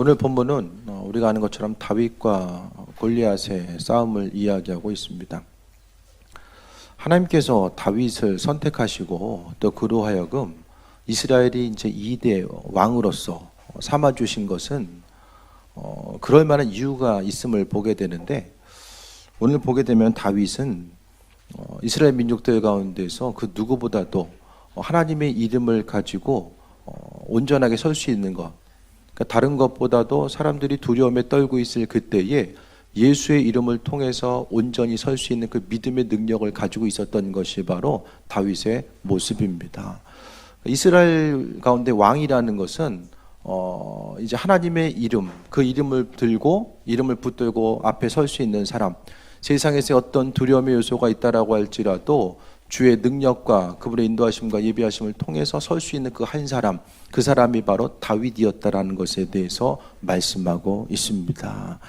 오늘 본문은 우리가 아는 것처럼 다윗과 골리앗의 싸움을 이야기하고 있습니다. 하나님께서 다윗을 선택하시고 또 그로 하여금 이스라엘이 이제 2대 왕으로서 삼아 주신 것은 그럴 만한 이유가 있음을 보게 되는데, 오늘 보게 되면 다윗은 이스라엘 민족들 가운데서 그 누구보다도 하나님의 이름을 가지고 온전하게 설 수 있는 것, 그러니까 다른 것보다도 사람들이 두려움에 떨고 있을 그때에 예수의 이름을 통해서 온전히 설 수 있는 그 믿음의 능력을 가지고 있었던 것이 바로 다윗의 모습입니다. 이스라엘 가운데 왕이라는 것은 이제 하나님의 이름, 그 이름을 들고 이름을 붙들고 앞에 설 수 있는 사람, 세상에서 어떤 두려움의 요소가 있다라고 할지라도 주의 능력과 그분의 인도하심과 예비하심을 통해서 설 수 있는 그 한 사람, 그 사람이 바로 다윗이었다라는 것에 대해서 말씀하고 있습니다.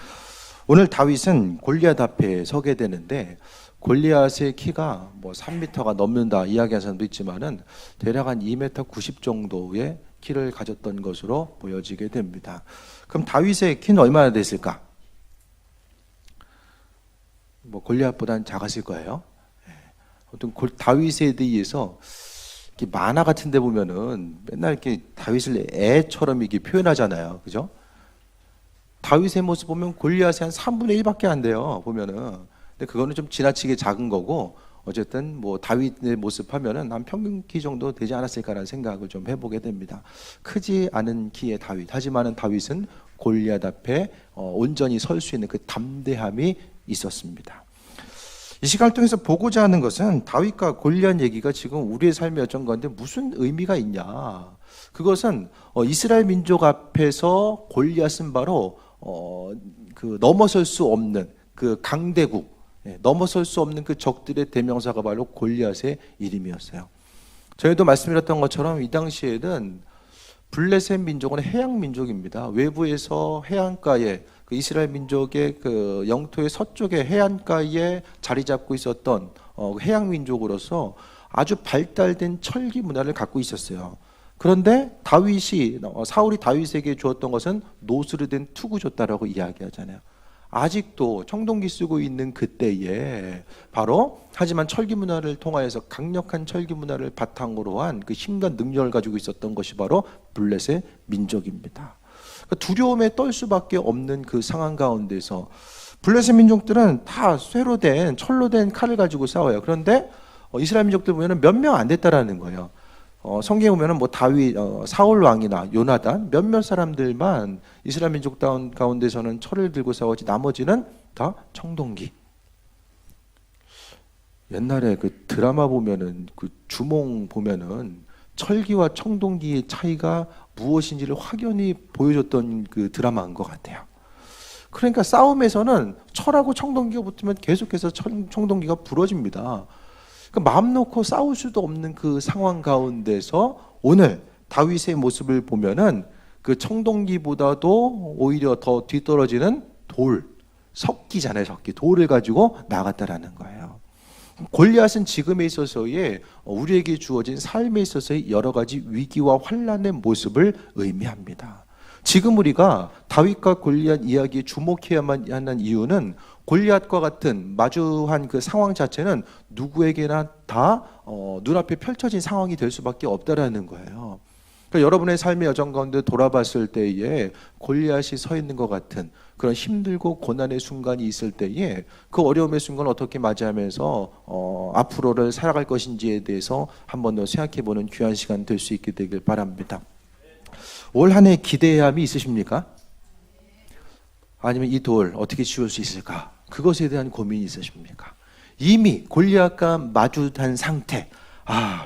오늘 다윗은 골리앗 앞에 서게 되는데, 골리앗의 키가 3m가 넘는다 이야기하는 사람도 있지만은 대략 한 2m 90 정도의 키를 가졌던 것으로 보여지게 됩니다. 그럼 다윗의 키는 얼마나 됐을까? 골리앗보다는 작았을 거예요. 어떤 다윗에 대해서 만화 같은 데 보면은 맨날 이렇게 다윗을 애처럼 이렇게 표현하잖아요. 그죠? 다윗의 모습 보면 골리앗이 한 3분의 1밖에 안 돼요. 보면은. 근데 그거는 좀 지나치게 작은 거고, 어쨌든 다윗의 모습 하면은 한 평균 키 정도 되지 않았을까라는 생각을 좀 해보게 됩니다. 크지 않은 키의 다윗. 하지만은 다윗은 골리앗 앞에 온전히 설 수 있는 그 담대함이 있었습니다. 이 시간을 통해서 보고자 하는 것은 다윗과 골리앗 얘기가 지금 우리의 삶의 여정 가운데 무슨 의미가 있냐. 그것은 이스라엘 민족 앞에서 골리앗은 바로 그 넘어설 수 없는 그 강대국, 넘어설 수 없는 그 적들의 대명사가 바로 골리앗의 이름이었어요. 저희도 말씀드렸던 것처럼 이 당시에는 블레셋 민족은 해양 민족입니다. 외부에서 해안가에 그 이스라엘 민족의 그 영토의 서쪽에 해안가에 자리 잡고 있었던 해양 민족으로서 아주 발달된 철기 문화를 갖고 있었어요. 그런데 사울이 다윗에게 주었던 것은 노스로 된 투구 줬다라고 이야기하잖아요. 아직도 청동기 쓰고 있는 그때에 바로, 하지만 철기 문화를 통하여서 강력한 철기 문화를 바탕으로 한 그 힘과 능력을 가지고 있었던 것이 바로 블레셋 민족입니다. 두려움에 떨 수밖에 없는 그 상황 가운데서 블레셋 민족들은 다 쇠로 된, 철로 된 칼을 가지고 싸워요. 그런데 이스라엘 민족들 보면 몇 명 안 됐다라는 거예요. 성경에 보면은 다윗, 사울 왕이나 요나단 몇몇 사람들만 이스라엘 민족 가운데서는 철을 들고 싸우지, 나머지는 다 청동기. 옛날에 그 드라마 보면은 그 주몽 보면은 철기와 청동기의 차이가 무엇인지를 확연히 보여줬던 그 드라마인 것 같아요. 그러니까 싸움에서는 철하고 청동기가 붙으면 계속해서 청동기가 부러집니다. 마음 놓고 싸울 수도 없는 그 상황 가운데서 오늘 다윗의 모습을 보면은 그 청동기보다도 오히려 더 뒤떨어지는 석기잖아요. 석기. 돌을 가지고 나갔다라는 거예요. 골리앗은 지금에 있어서의 우리에게 주어진 삶에 있어서의 여러 가지 위기와 환난의 모습을 의미합니다. 지금 우리가 다윗과 골리앗 이야기에 주목해야만 하는 이유는, 골리앗과 같은 마주한 그 상황 자체는 누구에게나 다 눈앞에 펼쳐진 상황이 될 수밖에 없다라는 거예요. 그러니까 여러분의 삶의 여정 가운데 돌아봤을 때에 골리앗이 서 있는 것 같은 그런 힘들고 고난의 순간이 있을 때에 그 어려움의 순간을 어떻게 맞이하면서 앞으로를 살아갈 것인지에 대해서 한 번 더 생각해보는 귀한 시간 될 수 있게 되길 바랍니다. 올 한 해 기대함이 있으십니까? 아니면 이 돌 어떻게 지울 수 있을까? 그것에 대한 고민이 있으십니까? 이미 골리앗과 마주한 상태,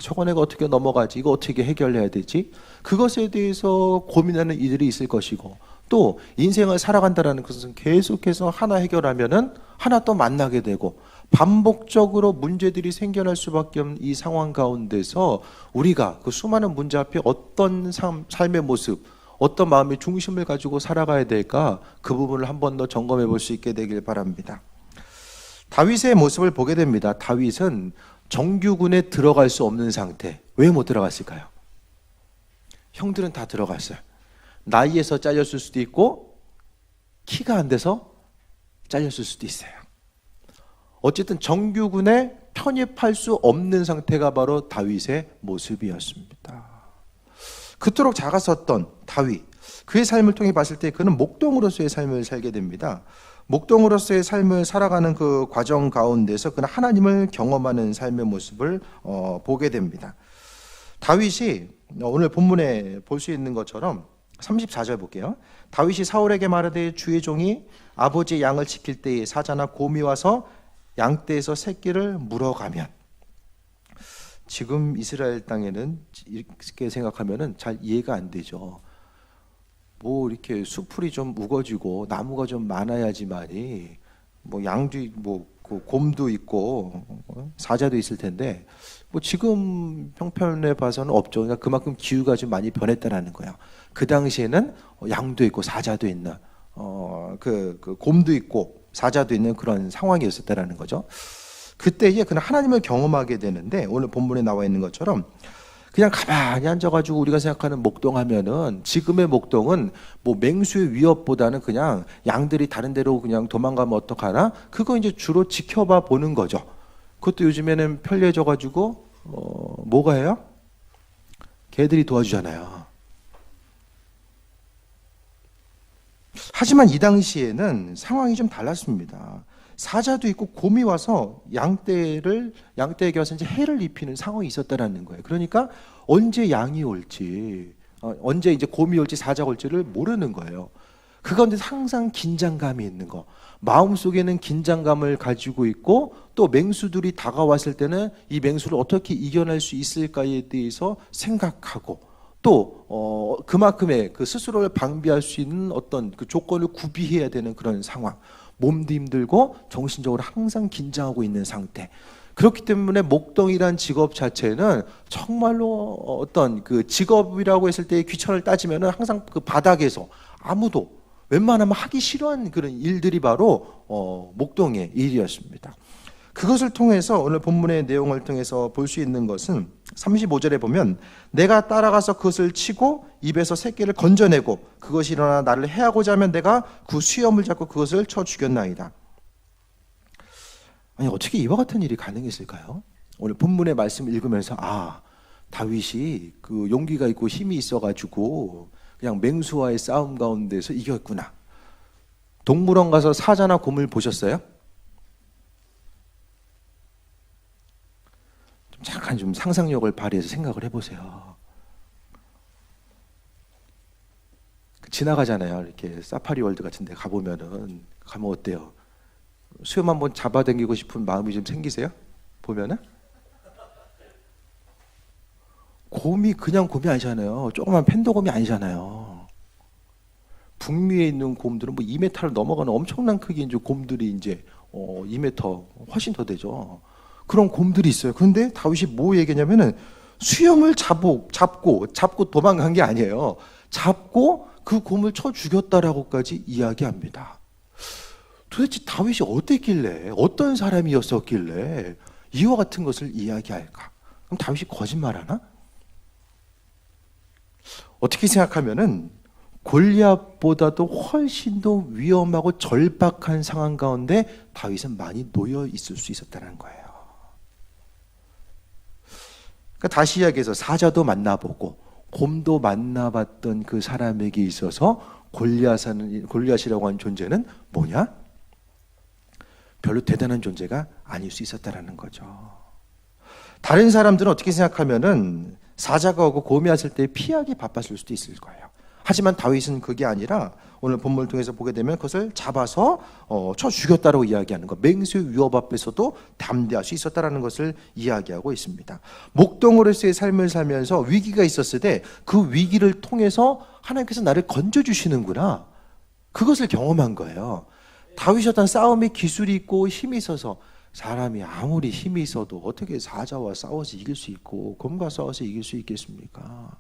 저거 내가 어떻게 넘어가지? 이거 어떻게 해결해야 되지? 그것에 대해서 고민하는 이들이 있을 것이고, 또 인생을 살아간다는 것은 계속해서 하나 해결하면은 하나 또 만나게 되고, 반복적으로 문제들이 생겨날 수밖에 없는 이 상황 가운데서 우리가 그 수많은 문제 앞에 어떤 삶의 모습, 어떤 마음의 중심을 가지고 살아가야 될까, 그 부분을 한 번 더 점검해 볼 수 있게 되길 바랍니다. 다윗의 모습을 보게 됩니다. 다윗은 정규군에 들어갈 수 없는 상태. 왜 못 들어갔을까요? 형들은 다 들어갔어요. 나이에서 잘렸을 수도 있고 키가 안 돼서 잘렸을 수도 있어요. 어쨌든 정규군에 편입할 수 없는 상태가 바로 다윗의 모습이었습니다. 그토록 작았었던 다윗, 그의 삶을 통해 봤을 때 그는 목동으로서의 삶을 살게 됩니다. 목동으로서의 삶을 살아가는 그 과정 가운데서 그는 하나님을 경험하는 삶의 모습을 보게 됩니다. 다윗이 오늘 본문에 볼 수 있는 것처럼 34절 볼게요. 다윗이 사울에게 말하되 주의 종이 아버지의 양을 지킬 때에 사자나 곰이 와서 양떼에서 새끼를 물어가면, 지금 이스라엘 땅에는 이렇게 생각하면은 잘 이해가 안 되죠. 뭐 이렇게 수풀이 좀 우거지고 나무가 좀 많아야지만이 뭐 양도 뭐 곰도 있고 사자도 있을 텐데 뭐 지금 형편에 봐서는 없죠. 그러니까 그만큼 기후가 좀 많이 변했다라는 거예요. 그 당시에는 양도 있고 사자도 있는 그 곰도 있고 사자도 있는 그런 상황이었었다라는 거죠. 그때에 그는 하나님을 경험하게 되는데 오늘 본문에 나와 있는 것처럼 그냥 가만히 앉아가지고 우리가 생각하는 목동하면은 지금의 목동은 뭐 맹수의 위협보다는 그냥 양들이 다른 데로 그냥 도망가면 어떡하나 그거 이제 주로 지켜봐 보는 거죠. 그것도 요즘에는 편리해져가지고 뭐가 해요? 개들이 도와주잖아요. 하지만 이 당시에는 상황이 좀 달랐습니다. 사자도 있고 곰이 와서 양떼에게 와서 이제 해를 입히는 상황이 있었다라는 거예요. 그러니까 언제 양이 올지, 언제 이제 곰이 올지 사자가 올지를 모르는 거예요. 그 가운데 항상 긴장감이 있는 거, 마음속에는 긴장감을 가지고 있고 또 맹수들이 다가왔을 때는 이 맹수를 어떻게 이겨낼 수 있을까에 대해서 생각하고 또 그만큼의 그 스스로를 방비할 수 있는 어떤 그 조건을 구비해야 되는 그런 상황, 몸도 힘들고 정신적으로 항상 긴장하고 있는 상태. 그렇기 때문에 목동이란 직업 자체는 정말로 어떤 그 직업이라고 했을 때의 귀천을 따지면은 항상 그 바닥에서 아무도 웬만하면 하기 싫어하는 그런 일들이 바로 목동의 일이었습니다. 그것을 통해서 오늘 본문의 내용을 통해서 볼 수 있는 것은 35절에 보면 내가 따라가서 그것을 치고 입에서 새끼를 건져내고 그것이 일어나 나를 해하고자 하면 내가 그 수염을 잡고 그것을 쳐 죽였나이다. 아니 어떻게 이와 같은 일이 가능했을까요? 오늘 본문의 말씀을 읽으면서 다윗이 그 용기가 있고 힘이 있어가지고 그냥 맹수와의 싸움 가운데서 이겼구나. 동물원 가서 사자나 곰을 보셨어요? 잠깐 좀 상상력을 발휘해서 생각을 해보세요. 지나가잖아요. 이렇게 사파리 월드 같은 데 가면 어때요? 수염 한번 잡아당기고 싶은 마음이 좀 생기세요? 보면은? 곰이 그냥 곰이 아니잖아요. 조그만 팬더곰이 아니잖아요. 북미에 있는 곰들은 뭐 2m를 넘어가는 엄청난 크기의 이제 곰들이 이제 2m 훨씬 더 되죠. 그런 곰들이 있어요. 그런데 다윗이 뭐 얘기냐면은 수염을 잡고 도망간 게 아니에요. 잡고 그 곰을 쳐 죽였다라고까지 이야기합니다. 도대체 다윗이 어땠길래, 어떤 사람이었었길래 이와 같은 것을 이야기할까? 그럼 다윗이 거짓말하나? 어떻게 생각하면은 골리앗보다도 훨씬 더 위험하고 절박한 상황 가운데 다윗은 많이 놓여 있을 수 있었다는 거예요. 그러니까 다시 이야기해서 사자도 만나보고 곰도 만나봤던 그 사람에게 있어서 골리앗이라고 하는 존재는 뭐냐? 별로 대단한 존재가 아닐 수 있었다라는 거죠. 다른 사람들은 어떻게 생각하면은 사자가 오고 곰이 왔을 때 피하기 바빴을 수도 있을 거예요. 하지만 다윗은 그게 아니라 오늘 본문을 통해서 보게 되면 그것을 잡아서 쳐 죽였다고 이야기하는 것, 맹수의 위협 앞에서도 담대할 수 있었다라는 것을 이야기하고 있습니다. 목동으로서의 삶을 살면서 위기가 있었을 때 그 위기를 통해서 하나님께서 나를 건져주시는구나, 그것을 경험한 거예요. 다윗이 어떤 싸움의 기술이 있고 힘이 있어서, 사람이 아무리 힘이 있어도 어떻게 사자와 싸워서 이길 수 있고 곰과 싸워서 이길 수 있겠습니까?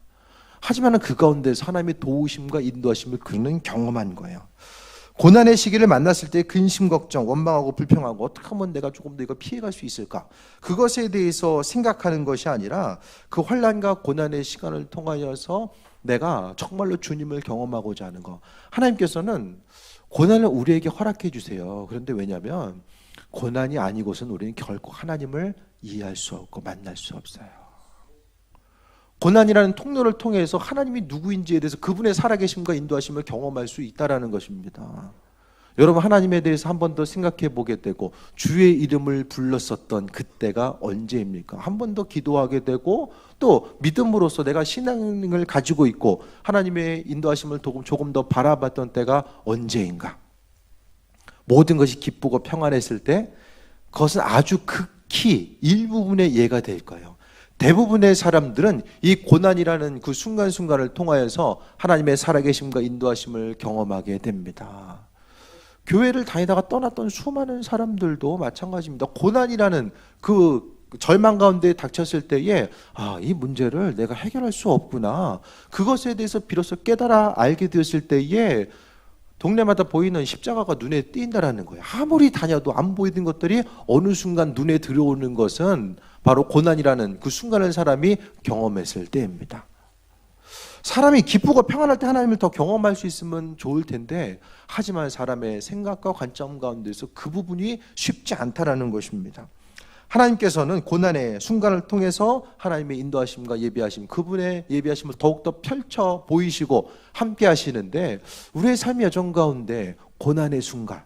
하지만 그 가운데 하나님의 도우심과 인도하심을 그는 경험한 거예요. 고난의 시기를 만났을 때 근심, 걱정, 원망하고 불평하고 어떻게 하면 내가 조금 더 이거 피해갈 수 있을까? 그것에 대해서 생각하는 것이 아니라 그 환난과 고난의 시간을 통하여서 내가 정말로 주님을 경험하고자 하는 거. 하나님께서는 고난을 우리에게 허락해 주세요. 그런데 왜냐하면 고난이 아니고서는 우리는 결코 하나님을 이해할 수 없고 만날 수 없어요. 고난이라는 통로를 통해서 하나님이 누구인지에 대해서 그분의 살아계심과 인도하심을 경험할 수 있다는 것입니다. 여러분, 하나님에 대해서 한 번 더 생각해 보게 되고 주의 이름을 불렀었던 그때가 언제입니까? 한 번 더 기도하게 되고 또 믿음으로써 내가 신앙을 가지고 있고 하나님의 인도하심을 조금 더 바라봤던 때가 언제인가? 모든 것이 기쁘고 평안했을 때 그것은 아주 극히 일부분의 예가 될 거예요. 대부분의 사람들은 이 고난이라는 그 순간순간을 통하여서 하나님의 살아계심과 인도하심을 경험하게 됩니다. 교회를 다니다가 떠났던 수많은 사람들도 마찬가지입니다. 고난이라는 그 절망 가운데 닥쳤을 때에 이 문제를 내가 해결할 수 없구나. 그것에 대해서 비로소 깨달아 알게 되었을 때에 동네마다 보이는 십자가가 눈에 띈다라는 거예요. 아무리 다녀도 안 보이는 것들이 어느 순간 눈에 들어오는 것은 바로 고난이라는 그 순간을 사람이 경험했을 때입니다. 사람이 기쁘고 평안할 때 하나님을 더 경험할 수 있으면 좋을 텐데 하지만 사람의 생각과 관점 가운데서 그 부분이 쉽지 않다라는 것입니다. 하나님께서는 고난의 순간을 통해서 하나님의 인도하심과 예비하심, 그분의 예비하심을 더욱더 펼쳐 보이시고 함께 하시는데 우리의 삶의 여정 가운데 고난의 순간,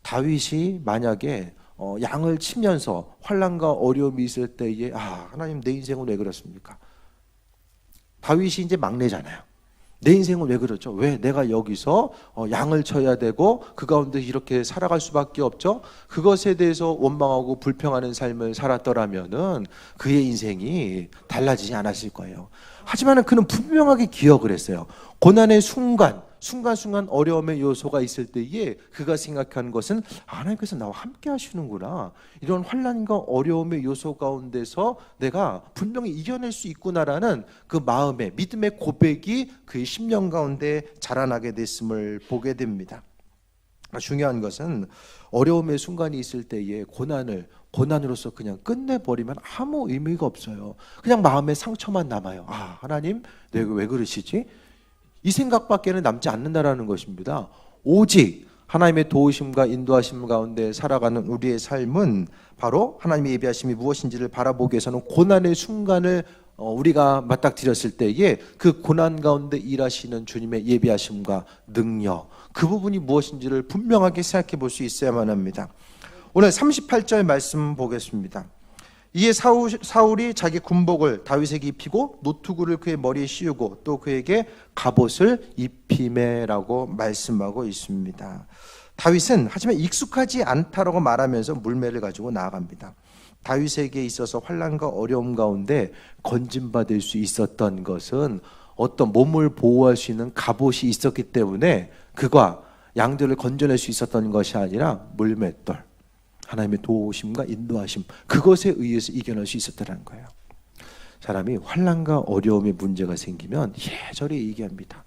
다윗이 만약에 양을 치면서 환난과 어려움이 있을 때에 하나님 내 인생은 왜 그렇습니까? 다윗이 이제 막내잖아요. 내 인생은 왜 그렇죠? 왜 내가 여기서 양을 쳐야 되고 그 가운데 이렇게 살아갈 수밖에 없죠? 그것에 대해서 원망하고 불평하는 삶을 살았더라면은 그의 인생이 달라지지 않았을 거예요. 하지만 그는 분명하게 기억을 했어요. 고난의 순간순간 어려움의 요소가 있을 때에 그가 생각한 것은 하나님께서 나와 함께 하시는구나. 이런 환난과 어려움의 요소 가운데서 내가 분명히 이겨낼 수 있구나라는 그 마음의 믿음의 고백이 그의 심령 가운데 자라나게 됐음을 보게 됩니다. 중요한 것은 어려움의 순간이 있을 때에 고난으로서 그냥 끝내버리면 아무 의미가 없어요. 그냥 마음에 상처만 남아요. 하나님 내가 왜 그러시지? 이 생각밖에는 남지 않는다라는 것입니다. 오직 하나님의 도우심과 인도하심 가운데 살아가는 우리의 삶은 바로 하나님의 예비하심이 무엇인지를 바라보기 위해서는 고난의 순간을 우리가 맞닥뜨렸을 때에 그 고난 가운데 일하시는 주님의 예비하심과 능력, 그 부분이 무엇인지를 분명하게 생각해 볼 수 있어야만 합니다. 오늘 38절 말씀 보겠습니다. 이에 사울이 자기 군복을 다윗에게 입히고 노투구를 그의 머리에 씌우고 또 그에게 갑옷을 입히매라고 말씀하고 있습니다. 다윗은 하지만 익숙하지 않다라고 말하면서 물매를 가지고 나아갑니다. 다윗에게 있어서 환난과 어려움 가운데 건진받을 수 있었던 것은 어떤 몸을 보호할 수 있는 갑옷이 있었기 때문에 그가 양들을 건져낼 수 있었던 것이 아니라 물맷돌, 하나님의 도우심과 인도하심, 그것에 의해서 이겨낼 수 있었다는 거예요. 사람이 환난과 어려움의 문제가 생기면 예절에 얘기합니다.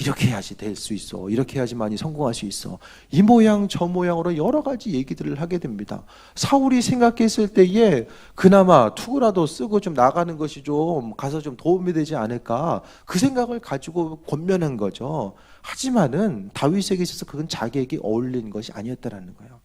이렇게 해야지 될 수 있어, 이렇게 해야지만이 성공할 수 있어, 이 모양 저 모양으로 여러 가지 얘기들을 하게 됩니다. 사울이 생각했을 때에 그나마 투구라도 쓰고 좀 나가는 것이 좀 가서 좀 도움이 되지 않을까, 그 생각을 가지고 권면한 거죠. 하지만은 다윗에게 있어서 그건 자기에게 어울리는 것이 아니었다라는 거예요.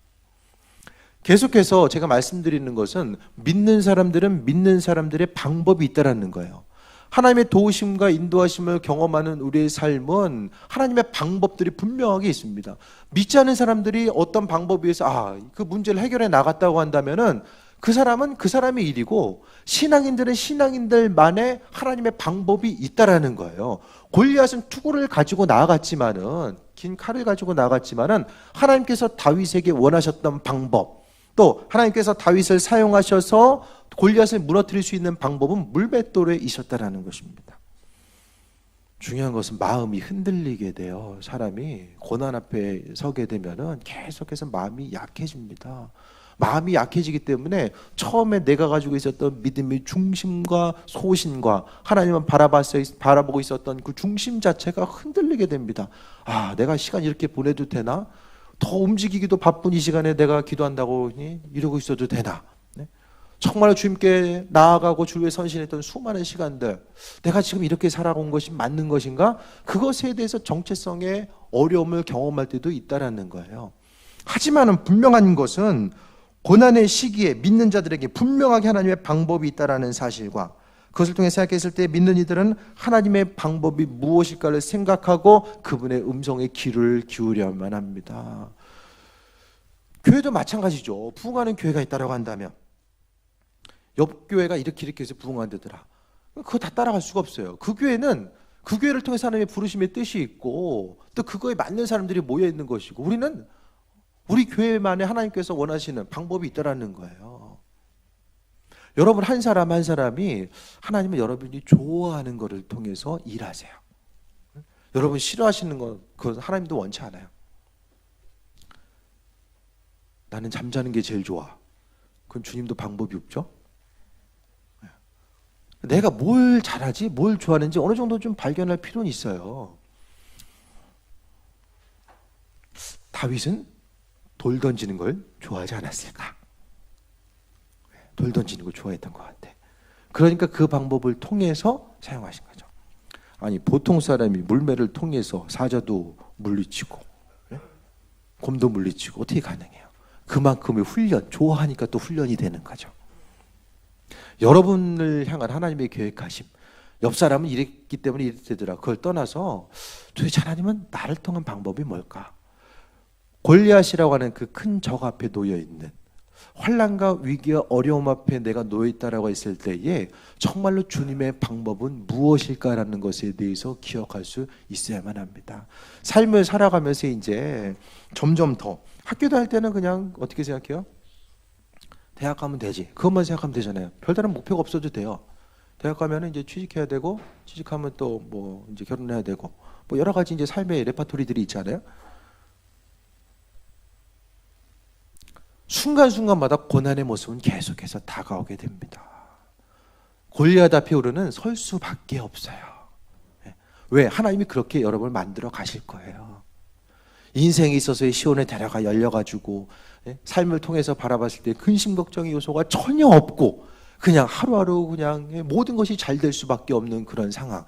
계속해서 제가 말씀드리는 것은 믿는 사람들은 믿는 사람들의 방법이 있다라는 거예요. 하나님의 도우심과 인도하심을 경험하는 우리의 삶은 하나님의 방법들이 분명하게 있습니다. 믿지 않은 사람들이 어떤 방법에 의해서 그 문제를 해결해 나갔다고 한다면은 그 사람은 그 사람의 일이고, 신앙인들은 신앙인들만의 하나님의 방법이 있다라는 거예요. 골리앗은 투구를 가지고 나아갔지만은, 긴 칼을 가지고 나아갔지만은 하나님께서 다윗에게 원하셨던 방법, 또 하나님께서 다윗을 사용하셔서 골리앗을 무너뜨릴 수 있는 방법은 물맷돌에 있었다라는 것입니다. 중요한 것은 마음이 흔들리게 돼요. 사람이 고난 앞에 서게 되면은 계속해서 마음이 약해집니다. 마음이 약해지기 때문에 처음에 내가 가지고 있었던 믿음의 중심과 소신과 하나님만 바라보고 있었던 그 중심 자체가 흔들리게 됩니다. 내가 시간 이렇게 보내도 되나? 더 움직이기도 바쁜 이 시간에 내가 기도한다고 이러고 있어도 되나? 네? 정말 주님께 나아가고 주를 위해 선신했던 수많은 시간들, 내가 지금 이렇게 살아온 것이 맞는 것인가? 그것에 대해서 정체성의 어려움을 경험할 때도 있다라는 거예요. 하지만은 분명한 것은 고난의 시기에 믿는 자들에게 분명하게 하나님의 방법이 있다라는 사실과 그것을 통해 생각했을 때 믿는 이들은 하나님의 방법이 무엇일까를 생각하고 그분의 음성에 귀를 기울여야만 합니다. 교회도 마찬가지죠. 부흥하는 교회가 있다라고 한다면 옆 교회가 이렇게 해서 부흥한다더라. 그거 다 따라갈 수가 없어요. 그 교회는 그 교회를 통해서 하나님의 부르심의 뜻이 있고 또 그거에 맞는 사람들이 모여 있는 것이고 우리는 우리 교회만에 하나님께서 원하시는 방법이 있다라는 거예요. 여러분 한 사람 한 사람이 하나님은 여러분이 좋아하는 것을 통해서 일하세요. 여러분 싫어하시는 것 그건 하나님도 원치 않아요. 나는 잠자는 게 제일 좋아. 그럼 주님도 방법이 없죠. 내가 뭘 잘하지, 뭘 좋아하는지 어느 정도 좀 발견할 필요는 있어요. 다윗은 돌 던지는 걸 좋아하지 않았을까? 돌 던지는 걸 좋아했던 것 같아. 그러니까 그 방법을 통해서 사용하신 거죠. 아니 보통 사람이 물매를 통해서 사자도 물리치고 곰도 물리치고 어떻게 가능해요? 그만큼의 훈련, 좋아하니까 또 훈련이 되는 거죠. 여러분을 향한 하나님의 계획하심, 옆 사람은 이랬기 때문에 이랬더라. 그걸 떠나서 도대체 하나님은 나를 통한 방법이 뭘까? 골리앗이라고 하는 그 큰 적 앞에 놓여 있는 환난과 위기와 어려움 앞에 내가 놓여 있다라고 했을 때에 정말로 주님의 방법은 무엇일까라는 것에 대해서 기억할 수 있어야만 합니다. 삶을 살아가면서 이제 점점 더 학교 다닐 때는 그냥 어떻게 생각해요? 대학 가면 되지. 그것만 생각하면 되잖아요. 별다른 목표가 없어도 돼요. 대학 가면 이제 취직해야 되고, 취직하면 또 뭐 이제 결혼해야 되고, 뭐 여러 가지 이제 삶의 레파토리들이 있잖아요. 순간순간마다 고난의 모습은 계속해서 다가오게 됩니다. 골리앗 앞에 오르는 설 수밖에 없어요. 왜? 하나님이 그렇게 여러분을 만들어 가실 거예요. 인생에 있어서의 시온의 대라가 열려가지고 삶을 통해서 바라봤을 때 근심 걱정의 요소가 전혀 없고 그냥 하루하루 그냥 모든 것이 잘 될 수밖에 없는 그런 상황.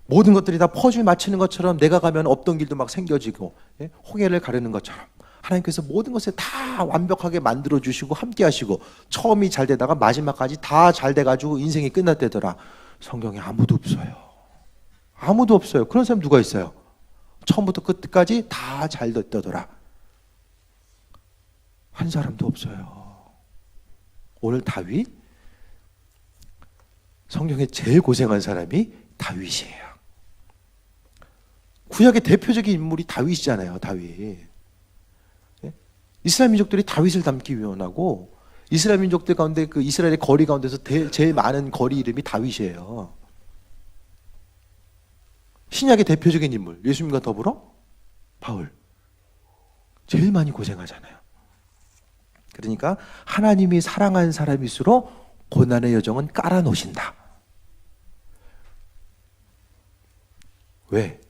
모든 것들이 다 퍼즐 맞추는 것처럼 내가 가면 없던 길도 막 생겨지고 홍해를 가르는 것처럼 하나님께서 모든 것을 다 완벽하게 만들어주시고 함께 하시고 처음이 잘 되다가 마지막까지 다 잘 돼가지고 인생이 끝났대더라. 성경에 아무도 없어요. 아무도 없어요. 그런 사람 누가 있어요? 처음부터 끝까지 다 잘 됐다더라. 한 사람도 없어요. 오늘 다윗, 성경에 제일 고생한 사람이 다윗이에요. 구약의 대표적인 인물이 다윗이잖아요. 다윗. 이스라엘 민족들이 다윗을 닮기 원하고 이스라엘 민족들 가운데 그 이스라엘의 거리 가운데서 제일 많은 거리 이름이 다윗이에요. 신약의 대표적인 인물, 예수님과 더불어 바울. 제일 많이 고생하잖아요. 그러니까 하나님이 사랑한 사람일수록 고난의 여정은 깔아놓으신다. 왜?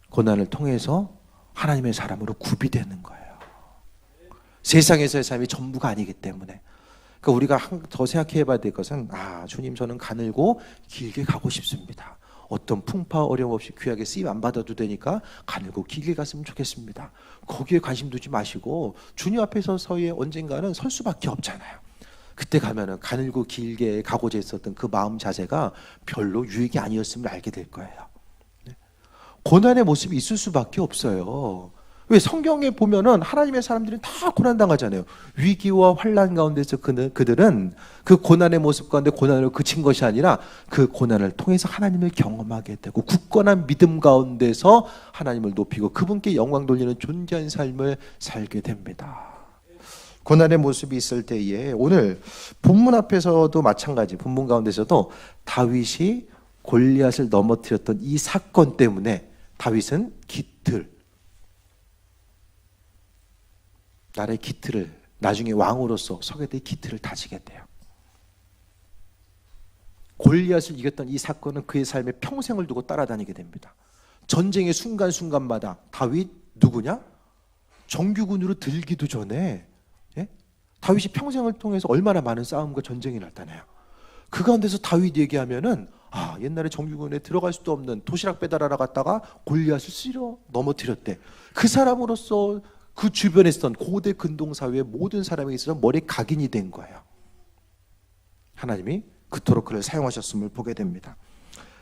고난을 통해서 하나님의 사람으로 구비되는 거예요. 세상에서의 삶이 전부가 아니기 때문에. 그러니까 우리가 더 생각해 봐야 될 것은 주님 저는 가늘고 길게 가고 싶습니다. 어떤 풍파 어려움 없이 귀하게 쓰임 안 받아도 되니까 가늘고 길게 갔으면 좋겠습니다. 거기에 관심 두지 마시고 주님 앞에 서서히 언젠가는 설 수밖에 없잖아요. 그때 가면은 가늘고 길게 가고자 했었던 그 마음 자세가 별로 유익이 아니었음을 알게 될 거예요. 고난의 모습이 있을 수밖에 없어요. 왜? 성경에 보면은 하나님의 사람들은 다 고난당하잖아요. 위기와 환난 가운데서 그들은 그 고난의 모습 가운데 고난을 그친 것이 아니라 그 고난을 통해서 하나님을 경험하게 되고 굳건한 믿음 가운데서 하나님을 높이고 그분께 영광 돌리는 존귀한 삶을 살게 됩니다. 고난의 모습이 있을 때에 오늘 본문 앞에서도 마찬가지, 본문 가운데서도 다윗이 골리앗을 넘어뜨렸던 이 사건 때문에 다윗은 나라의 기틀을 나중에 왕으로서 서게 될 기틀을 다지게 돼요. 골리앗을 이겼던 이 사건은 그의 삶에 평생을 두고 따라다니게 됩니다. 전쟁의 순간순간마다 다윗 누구냐? 정규군으로 들기도 전에 다윗이 평생을 통해서 얼마나 많은 싸움과 전쟁이 났다네요. 그 가운데서 다윗 얘기하면은 옛날에 정규군에 들어갈 수도 없는 도시락 배달하러 갔다가 골리앗을 쓸어 넘어뜨렸대. 그 사람으로서 그 주변에 있었던 고대 근동사회의 모든 사람에게 있어서 머리 각인이 된 거예요. 하나님이 그토록 그를 사용하셨음을 보게 됩니다.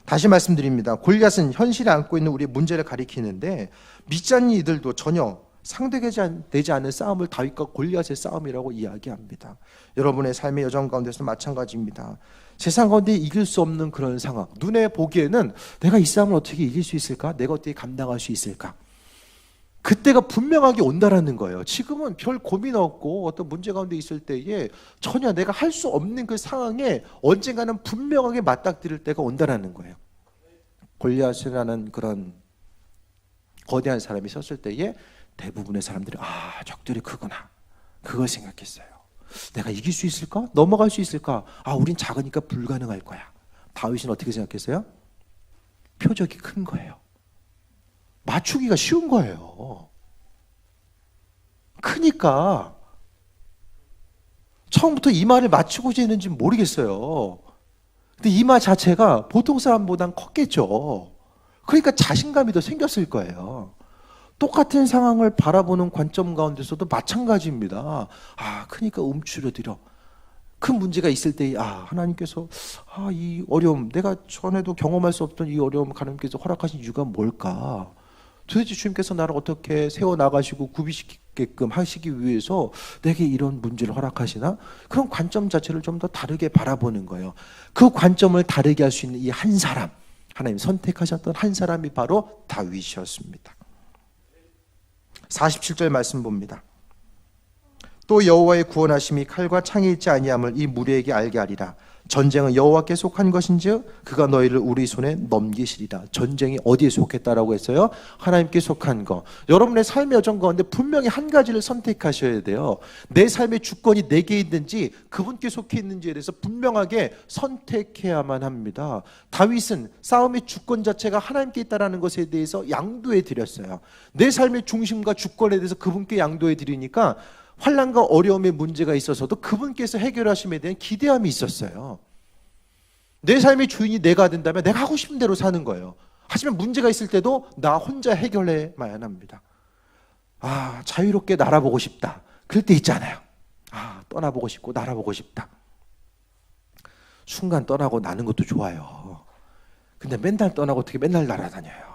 다시 말씀드립니다. 골리앗은 현실에 안고 있는 우리의 문제를 가리키는데 믿지 않는 이들도 전혀 상대되지 않는 싸움을 다윗과 골리앗의 싸움이라고 이야기합니다. 여러분의 삶의 여정 가운데서 마찬가지입니다. 세상 가운데 이길 수 없는 그런 상황, 눈에 보기에는 내가 이 싸움을 어떻게 이길 수 있을까? 내가 어떻게 감당할 수 있을까? 그때가 분명하게 온다라는 거예요. 지금은 별 고민 없고 어떤 문제 가운데 있을 때에 전혀 내가 할 수 없는 그 상황에 언젠가는 분명하게 맞닥뜨릴 때가 온다라는 거예요. 골리앗이라는 그런 거대한 사람이 섰을 때에 대부분의 사람들이 적들이 크구나, 그걸 생각했어요. 내가 이길 수 있을까? 넘어갈 수 있을까? 우린 작으니까 불가능할 거야. 다윗은 어떻게 생각했어요? 표적이 큰 거예요. 맞추기가 쉬운 거예요. 크니까 처음부터 이 말을 맞추고자 했는지 모르겠어요. 근데 이 말 자체가 보통 사람보단 컸겠죠. 그러니까 자신감이 더 생겼을 거예요. 똑같은 상황을 바라보는 관점 가운데서도 마찬가지입니다. 크니까 움츠러들어. 큰 문제가 있을 때 하나님께서 이 어려움, 내가 전에도 경험할 수 없던 이 어려움 하나님께서 허락하신 이유가 뭘까? 도대체 주님께서 나를 어떻게 세워나가시고 구비시키게끔 하시기 위해서 내게 이런 문제를 허락하시나? 그런 관점 자체를 좀 더 다르게 바라보는 거예요. 그 관점을 다르게 할 수 있는 이 한 사람, 하나님 선택하셨던 한 사람이 바로 다윗이었습니다. 47절 말씀 봅니다. 또 여호와의 구원하심이 칼과 창에 있지 아니함을 이 무리에게 알게 하리라. 전쟁은 여호와께 속한 것인즉 그가 너희를 우리 손에 넘기시리라. 전쟁이 어디에 속했다라고 했어요? 하나님께 속한 거. 여러분의 삶의 여정 가운데 분명히 한 가지를 선택하셔야 돼요. 내 삶의 주권이 내게 있는지 그분께 속해 있는지에 대해서 분명하게 선택해야만 합니다. 다윗은 싸움의 주권 자체가 하나님께 있다는 것에 대해서 양도해 드렸어요. 내 삶의 중심과 주권에 대해서 그분께 양도해 드리니까 환난과 어려움의 문제가 있어서도 그분께서 해결하심에 대한 기대함이 있었어요. 내 삶의 주인이 내가 된다면 내가 하고 싶은 대로 사는 거예요. 하지만 문제가 있을 때도 나 혼자 해결해야만 합니다. 자유롭게 날아보고 싶다. 그럴 때 있잖아요. 떠나보고 싶고 날아보고 싶다. 순간 떠나고 나는 것도 좋아요. 근데 맨날 떠나고 어떻게 맨날 날아다녀요?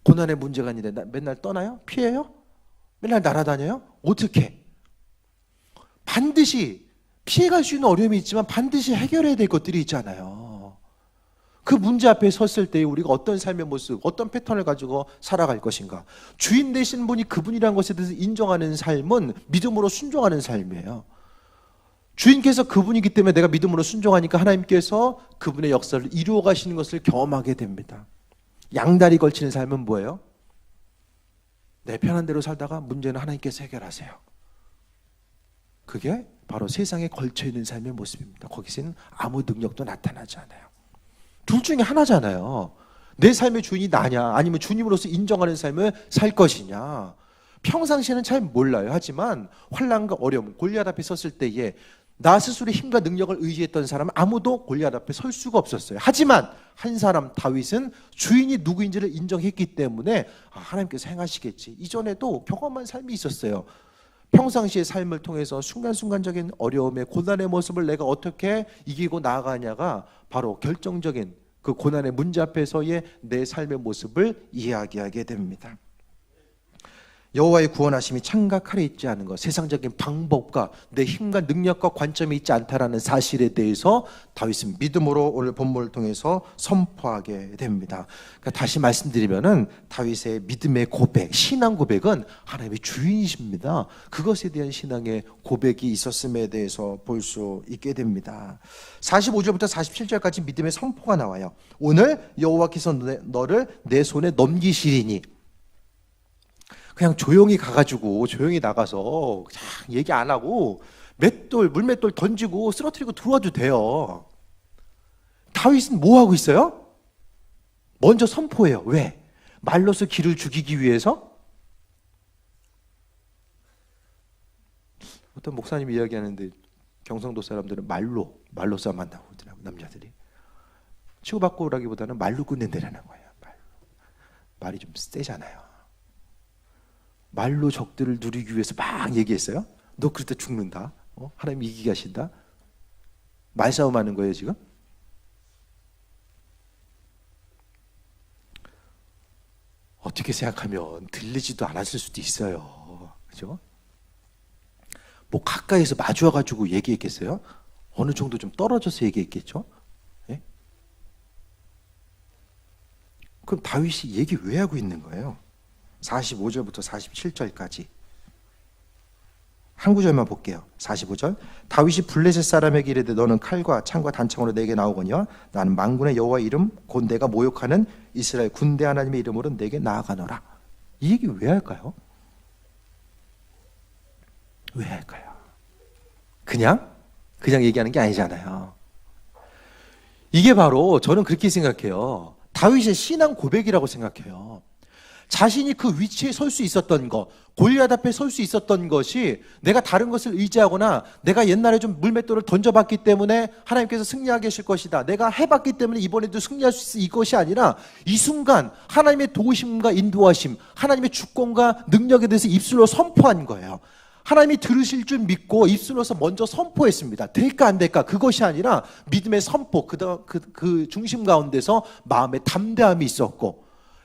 고난의 문제가 있는데 맨날 떠나요? 피해요? 맨날 날아다녀요? 어떻게? 반드시 피해갈 수 있는 어려움이 있지만 반드시 해결해야 될 것들이 있잖아요. 그 문제 앞에 섰을 때 우리가 어떤 삶의 모습, 어떤 패턴을 가지고 살아갈 것인가. 주인 되신 분이 그분이라는 것에 대해서 인정하는 삶은 믿음으로 순종하는 삶이에요. 주인께서 그분이기 때문에 내가 믿음으로 순종하니까 하나님께서 그분의 역사를 이루어 가시는 것을 경험하게 됩니다. 양다리 걸치는 삶은 뭐예요? 내 편한 대로 살다가 문제는 하나님께서 해결하세요. 그게 바로 세상에 걸쳐있는 삶의 모습입니다. 거기서는 아무 능력도 나타나지 않아요. 둘 중에 하나잖아요. 내 삶의 주인이 나냐 아니면 주님으로서 인정하는 삶을 살 것이냐. 평상시에는 잘 몰라요. 하지만 환난과 어려움, 골리앗 앞에 섰을 때에 나 스스로의 힘과 능력을 의지했던 사람은 아무도 골리앗 앞에 설 수가 없었어요. 하지만 한 사람 다윗은 주인이 누구인지를 인정했기 때문에 하나님께서 행하시겠지. 이전에도 경험한 삶이 있었어요. 평상시의 삶을 통해서 순간순간적인 어려움의 고난의 모습을 내가 어떻게 이기고 나아가냐가 바로 결정적인 그 고난의 문제 앞에서의 내 삶의 모습을 이야기하게 됩니다. 여호와의 구원하심이 창과 칼에 있지 않은 것, 세상적인 방법과 내 힘과 능력과 관점이 있지 않다라는 사실에 대해서 다윗은 믿음으로 오늘 본문을 통해서 선포하게 됩니다. 그러니까 다시 말씀드리면은 다윗의 믿음의 고백, 신앙 고백은 하나님의 주인이십니다. 그것에 대한 신앙의 고백이 있었음에 대해서 볼 수 있게 됩니다. 45절부터 47절까지 믿음의 선포가 나와요. 오늘 여호와께서 너를 내 손에 넘기시리니. 그냥 조용히 가가지고 조용히 나가서 그냥 얘기 안 하고 물맷돌 던지고 쓰러뜨리고 들어와도 돼요. 다윗은 뭐 하고 있어요? 먼저 선포해요. 왜? 말로서 기를 죽이기 위해서? 어떤 목사님이 이야기하는데 경상도 사람들은 말로 싸움 한다고 그러더라고요. 남자들이 치고받고 오라기보다는 말로 끝낸다라는 거예요. 말이 좀 세잖아요. 말로 적들을 누리기 위해서 막 얘기했어요. 너 그럴 때 죽는다. 하나님 이기게 하신다. 말싸움 하는 거예요 지금. 어떻게 생각하면 들리지도 않았을 수도 있어요. 그죠? 뭐 가까이서 마주와가지고 얘기했겠어요? 어느 정도 좀 떨어져서 얘기했겠죠? 예? 그럼 다윗이 얘기 왜 하고 있는 거예요? 45절부터 47절까지 한 구절만 볼게요. 45절. 다윗이 블레셋 사람에게 이르되 너는 칼과 창과 단창으로 내게 나오거니와 나는 만군의 여호와 이름 곧 내가 모욕하는 이스라엘 군대 하나님의 이름으로 내게 나아가노라. 이 얘기 왜 할까요? 왜 할까요? 그냥 얘기하는 게 아니잖아요. 이게 바로 저는 그렇게 생각해요. 다윗의 신앙 고백이라고 생각해요. 자신이 그 위치에 설 수 있었던 것, 골리앗 앞에 설 수 있었던 것이 내가 다른 것을 의지하거나 내가 옛날에 좀 물맷돌을 던져봤기 때문에 하나님께서 승리하게 하실 것이다, 내가 해봤기 때문에 이번에도 승리할 수 있을 이것이 아니라 이 순간 하나님의 도우심과 인도하심, 하나님의 주권과 능력에 대해서 입술로 선포한 거예요. 하나님이 들으실 줄 믿고 입술로서 먼저 선포했습니다. 될까 안 될까 그것이 아니라 믿음의 선포, 그 중심 가운데서 마음의 담대함이 있었고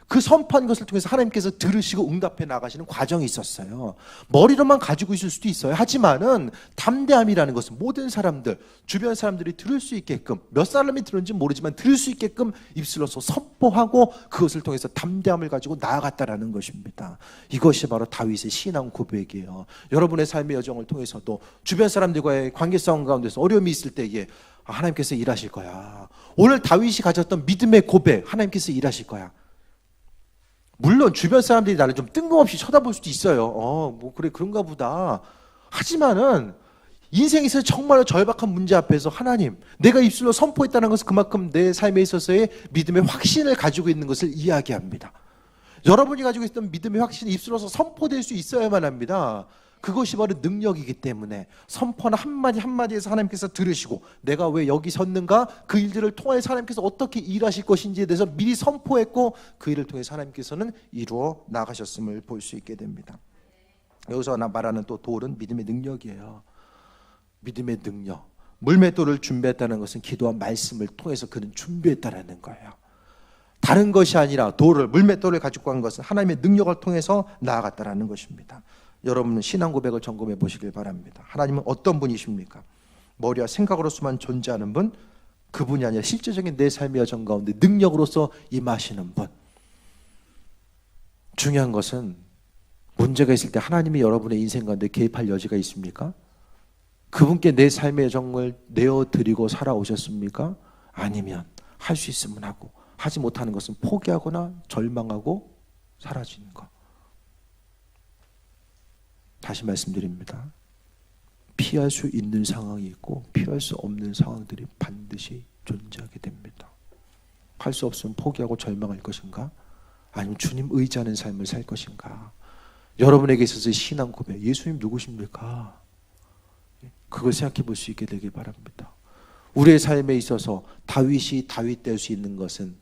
그 선포한 것을 통해서 하나님께서 들으시고 응답해 나가시는 과정이 있었어요. 머리로만 가지고 있을 수도 있어요. 하지만은 담대함이라는 것은 모든 사람들, 주변 사람들이 들을 수 있게끔, 몇 사람이 들은지 모르지만 들을 수 있게끔 입술로서 선포하고 그것을 통해서 담대함을 가지고 나아갔다라는 것입니다. 이것이 바로 다윗의 신앙 고백이에요. 여러분의 삶의 여정을 통해서도 주변 사람들과의 관계성 가운데서 어려움이 있을 때에 하나님께서 일하실 거야. 오늘 다윗이 가졌던 믿음의 고백, 하나님께서 일하실 거야. 물론 주변 사람들이 나를 좀 뜬금없이 쳐다볼 수도 있어요. 뭐 그래 그런가 보다. 하지만은 인생에서 정말로 절박한 문제 앞에서 하나님, 내가 입술로 선포했다는 것은 그만큼 내 삶에 있어서의 믿음의 확신을 가지고 있는 것을 이야기합니다. 여러분이 가지고 있던 믿음의 확신이 입술로서 선포될 수 있어야만 합니다. 그것이 바로 능력이기 때문에 선포나 한마디 한마디에서 하나님께서 들으시고 내가 왜 여기 섰는가, 그 일들을 통해서 하나님께서 어떻게 일하실 것인지에 대해서 미리 선포했고 그 일을 통해서 하나님께서는 이루어 나가셨음을 볼 수 있게 됩니다. 여기서 말하는 또 돌은 믿음의 능력이에요. 믿음의 능력. 물맷돌을 준비했다는 것은 기도와 말씀을 통해서 그는 준비했다는 거예요. 다른 것이 아니라 물맷돌을 가지고 간 것은 하나님의 능력을 통해서 나아갔다는 것입니다. 여러분은 신앙 고백을 점검해 보시길 바랍니다. 하나님은 어떤 분이십니까? 머리와 생각으로서만 존재하는 분, 그분이 아니라 실제적인 내 삶의 여정 가운데 능력으로서 임하시는 분. 중요한 것은 문제가 있을 때 하나님이 여러분의 인생 가운데 개입할 여지가 있습니까? 그분께 내 삶의 여정을 내어드리고 살아오셨습니까? 아니면 할 수 있으면 하고 하지 못하는 것은 포기하거나 절망하고 사라지는 것. 다시 말씀드립니다. 피할 수 있는 상황이 있고 피할 수 없는 상황들이 반드시 존재하게 됩니다. 할 수 없으면 포기하고 절망할 것인가? 아니면 주님 의지하는 삶을 살 것인가? 여러분에게 있어서의 신앙 고백, 예수님 누구십니까? 그걸 생각해 볼 수 있게 되길 바랍니다. 우리의 삶에 있어서 다윗이 다윗 될 수 있는 것은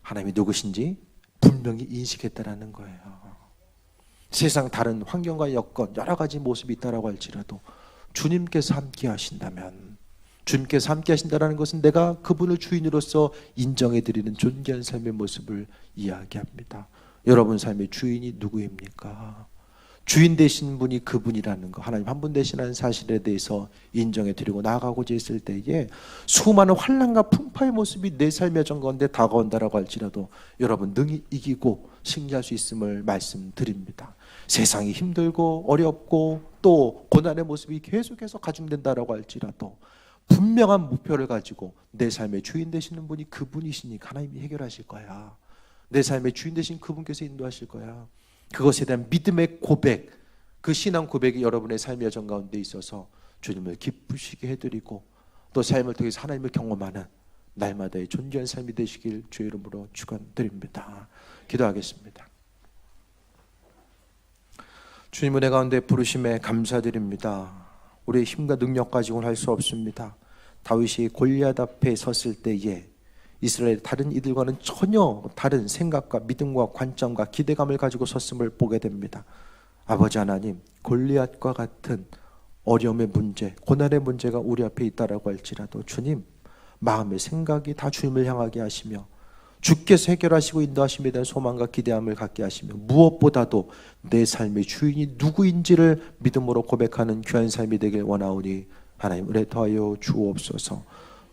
하나님이 누구신지 분명히 인식했다라는 거예요. 세상 다른 환경과 여건 여러 가지 모습이 있다라고 할지라도 주님께서 함께 하신다면, 주님께서 함께 하신다는 것은 내가 그분을 주인으로서 인정해 드리는 존귀한 삶의 모습을 이야기합니다. 여러분 삶의 주인이 누구입니까? 주인 되신 분이 그분이라는 거, 하나님 한 분 되시는 사실에 대해서 인정해 드리고 나아가고자 했을 때에 수많은 환난과 풍파의 모습이 내 삶의 여정 가운데 다가온다라고 할지라도 여러분 능히 이기고 승리할 수 있음을 말씀드립니다. 세상이 힘들고 어렵고 또 고난의 모습이 계속해서 가중된다라고 할지라도 분명한 목표를 가지고 내 삶의 주인 되시는 분이 그분이시니까 하나님이 해결하실 거야. 내 삶의 주인 되신 그분께서 인도하실 거야. 그것에 대한 믿음의 고백, 그 신앙 고백이 여러분의 삶의 여정 가운데 있어서 주님을 기쁘시게 해드리고 또 삶을 통해서 하나님을 경험하는 날마다의 존귀한 삶이 되시길 주의 이름으로 축원드립니다. 기도하겠습니다. 주님 은혜 가운데 부르심에 감사드립니다. 우리의 힘과 능력 가지고는 할 수 없습니다. 다윗이 골리앗 앞에 섰을 때에 이스라엘 다른 이들과는 전혀 다른 생각과 믿음과 관점과 기대감을 가지고 섰음을 보게 됩니다. 아버지 하나님, 골리앗과 같은 어려움의 문제, 고난의 문제가 우리 앞에 있다라고 할지라도 주님, 마음의 생각이 다 주님을 향하게 하시며 주께서 해결하시고 인도하심에 대한 소망과 기대함을 갖게 하시며 무엇보다도 내 삶의 주인이 누구인지를 믿음으로 고백하는 귀한 삶이 되길 원하오니 하나님 은혜 더하여 주옵소서.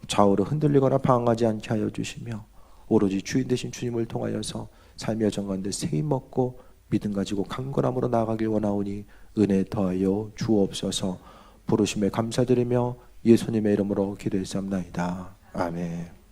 좌우로 흔들리거나 방황하지 않게 하여 주시며 오로지 주인 되신 주님을 통하여서 삶의 여정 가운데 세임 얻고 믿음 가지고 강건함으로 나아가길 원하오니 은혜 더하여 주옵소서. 부르심에 감사드리며 예수님의 이름으로 기도했사옵나이다. 아멘.